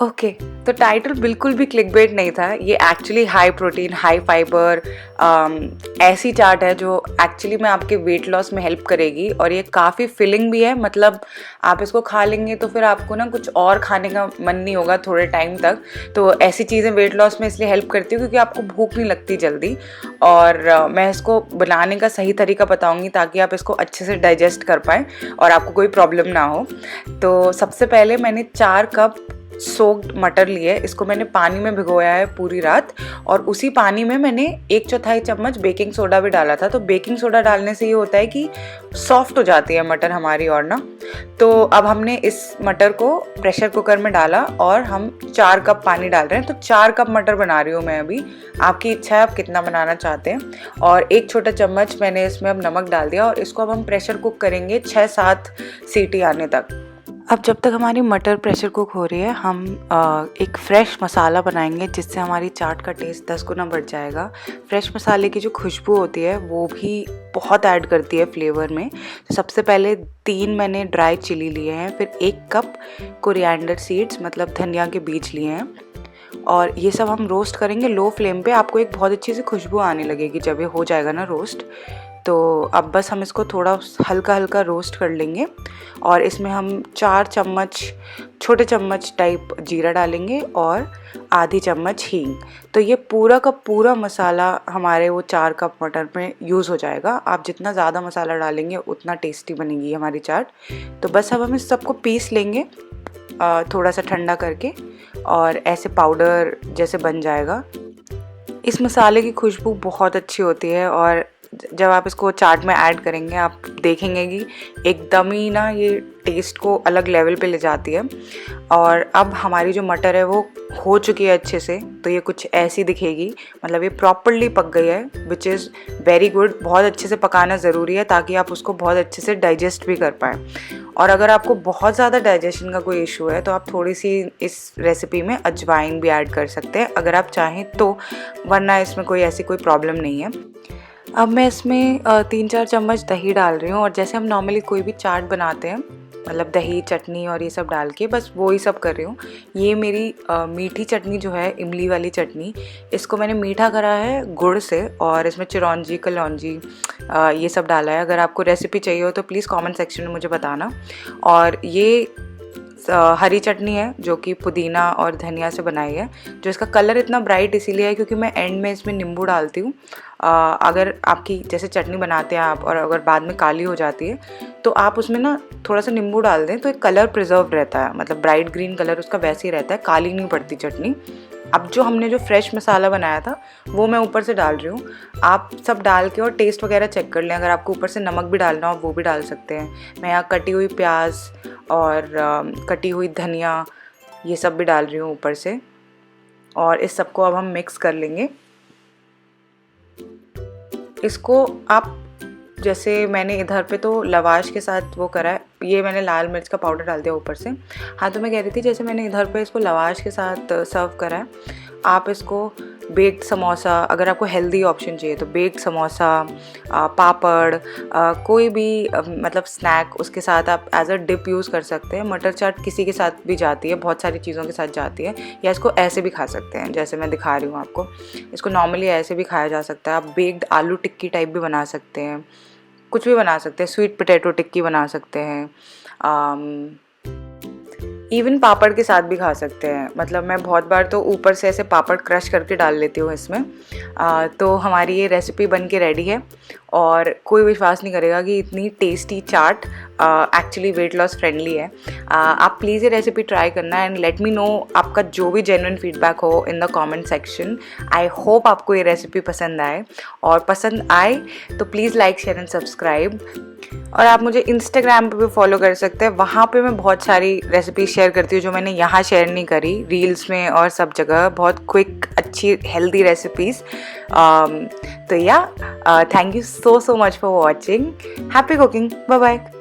Okay, तो title बिल्कुल भी क्लिकबेट नहीं था। ये actually high protein, high fibre ऐसी चाट है जो एक्चुअली में आपके वेट लॉस में हेल्प करेगी, और ये काफ़ी फिलिंग भी है। मतलब आप इसको खा लेंगे तो फिर आपको ना कुछ और खाने का मन नहीं होगा थोड़े टाइम तक। तो ऐसी चीज़ें वेट लॉस में इसलिए हेल्प करती हूँ क्योंकि आपको भूख नहीं लगती जल्दी। और मैं इसको बनाने का सही तरीका बताऊँगी ताकि आप इसको अच्छे से डाइजेस्ट कर पाएँ और आपको कोई प्रॉब्लम ना हो। तो सबसे पहले मैंने 4 कप सोक्ड मटर लिए। इसको मैंने पानी में भिगोया है पूरी रात, और उसी पानी में मैंने 1/4 चम्मच बेकिंग सोडा भी डाला था। तो बेकिंग सोडा डालने से ये होता है कि सॉफ्ट हो जाती है मटर हमारी, और ना। तो अब हमने इस मटर को प्रेशर कुकर में डाला और हम 4 कप पानी डाल रहे हैं। तो 4 कप मटर बना रही हूँ मैं अभी। आपकी इच्छा है आप कितना बनाना चाहते हैं। और 1 छोटा चम्मच मैंने इसमें अब नमक डाल दिया, और इसको अब हम प्रेशर कुक करेंगे 6-7 सीटी आने तक। अब जब तक हमारी मटर प्रेशर कुक हो रही है, हम एक फ़्रेश मसाला बनाएंगे जिससे हमारी चाट का टेस्ट 10 गुना बढ़ जाएगा। फ्रेश मसाले की जो खुशबू होती है वो भी बहुत ऐड करती है फ्लेवर में। तो सबसे पहले 3 मैंने ड्राई चिली लिए हैं, फिर 1 कप कोरिएंडर सीड्स मतलब धनिया के बीज लिए हैं, और ये सब हम रोस्ट करेंगे लो फ्लेम पे। आपको एक बहुत अच्छी सी खुशबू आने लगेगी जब ये हो जाएगा ना रोस्ट। तो अब बस हम इसको थोड़ा हल्का हल्का रोस्ट कर लेंगे, और इसमें हम 4 चम्मच छोटे चम्मच टाइप जीरा डालेंगे और आधी चम्मच हींग। तो ये पूरा का पूरा मसाला हमारे वो 4 कप मटर में यूज़ हो जाएगा। आप जितना ज़्यादा मसाला डालेंगे उतना टेस्टी बनेगी हमारी चाट। तो बस अब हम इस सबको पीस लेंगे थोड़ा सा ठंडा करके, और ऐसे पाउडर जैसे बन जाएगा। इस मसाले की खुशबू बहुत अच्छी होती है, और जब आप इसको चाट में ऐड करेंगे आप देखेंगे कि एकदम ही ना ये टेस्ट को अलग लेवल पे ले जाती है। और अब हमारी जो मटर है वो हो चुकी है अच्छे से, तो ये कुछ ऐसी दिखेगी। मतलब ये प्रॉपरली पक गई है, विच इज़ वेरी गुड। बहुत अच्छे से पकाना ज़रूरी है ताकि आप उसको बहुत अच्छे से डाइजेस्ट भी कर पाएँ। और अगर आपको बहुत ज़्यादा डाइजेशन का कोई इशू है तो आप थोड़ी सी इस रेसिपी में अजवाइन भी ऐड कर सकते हैं अगर आप चाहें तो, वरना इसमें कोई ऐसी कोई प्रॉब्लम नहीं है। अब मैं इसमें 3-4 चम्मच दही डाल रही हूँ, और जैसे हम नॉर्मली कोई भी चाट बनाते हैं मतलब दही चटनी और ये सब डाल के, बस वो ही सब कर रही हूँ। ये मेरी मीठी चटनी जो है, इमली वाली चटनी, इसको मैंने मीठा करा है गुड़ से, और इसमें चिरौंजी कलौंजी ये सब डाला है। अगर आपको रेसिपी चाहिए हो तो प्लीज़ कमेंट सेक्शन में मुझे बताना। और ये हरी चटनी है जो कि पुदीना और धनिया से बनाई है। जो इसका कलर इतना ब्राइट इसीलिए है क्योंकि मैं एंड में इसमें नींबू डालती हूँ। अगर आपकी जैसे चटनी बनाते हैं आप और अगर बाद में काली हो जाती है तो आप उसमें ना थोड़ा सा नींबू डाल दें तो एक कलर प्रिजर्व रहता है, मतलब ब्राइट ग्रीन कलर उसका वैसे ही रहता है, काली नहीं पड़ती चटनी। अब जो हमने जो फ्रेश मसाला बनाया था वो मैं ऊपर से डाल रही हूँ। आप सब डाल के और टेस्ट वगैरह चेक कर लें, अगर आपको ऊपर से नमक भी डालना हो वो भी डाल सकते हैं। मैं यहाँ कटी हुई प्याज और कटी हुई धनिया ये सब भी डाल रही हूँ ऊपर से, और इस सबको अब हम मिक्स कर लेंगे। इसको आप जैसे मैंने इधर पे तो लवाश के साथ वो करा है, ये मैंने लाल मिर्च का पाउडर डाल दिया ऊपर से। हाँ, तो मैं कह रही थी जैसे मैंने इधर पे इसको लवाश के साथ सर्व करा है, आप इसको बेक्ड समोसा, अगर आपको हेल्दी ऑप्शन चाहिए तो बेक्ड समोसा, पापड़, कोई भी मतलब स्नैक उसके साथ आप एज अ डिप यूज़ कर सकते हैं। मटर चाट किसी के साथ भी जाती है, बहुत सारी चीज़ों के साथ जाती है, या इसको ऐसे भी खा सकते हैं जैसे मैं दिखा रही हूँ आपको। इसको नॉर्मली ऐसे भी खाया जा सकता है। आप बेक्ड आलू टिक्की टाइप भी बना सकते हैं, कुछ भी बना सकते हैं, स्वीट पोटैटो टिक्की बना सकते हैं, इवन पापड़ के साथ भी खा सकते हैं। मतलब मैं बहुत बार तो ऊपर से ऐसे पापड़ क्रश करके डाल लेती हूँ इसमें। तो हमारी ये रेसिपी बन के रेडी है, और कोई विश्वास नहीं करेगा कि इतनी टेस्टी चाट एक्चुअली वेट लॉस फ्रेंडली है। आप प्लीज़ ये रेसिपी ट्राई करना एंड लेट मी नो आपका जो भी जेन्युइन फीडबैक हो in the comment section. I hope आपको ये रेसिपी पसंद आए, और पसंद आए तो please like share and subscribe. और आप मुझे इंस्टाग्राम पे भी फॉलो कर सकते हैं, वहाँ पे मैं बहुत सारी रेसिपी शेयर करती हूँ जो मैंने यहाँ शेयर नहीं करी, रील्स में और सब जगह, बहुत क्विक अच्छी हेल्दी रेसिपीज़। तो या thank you so much for watching. Happy cooking, bye bye.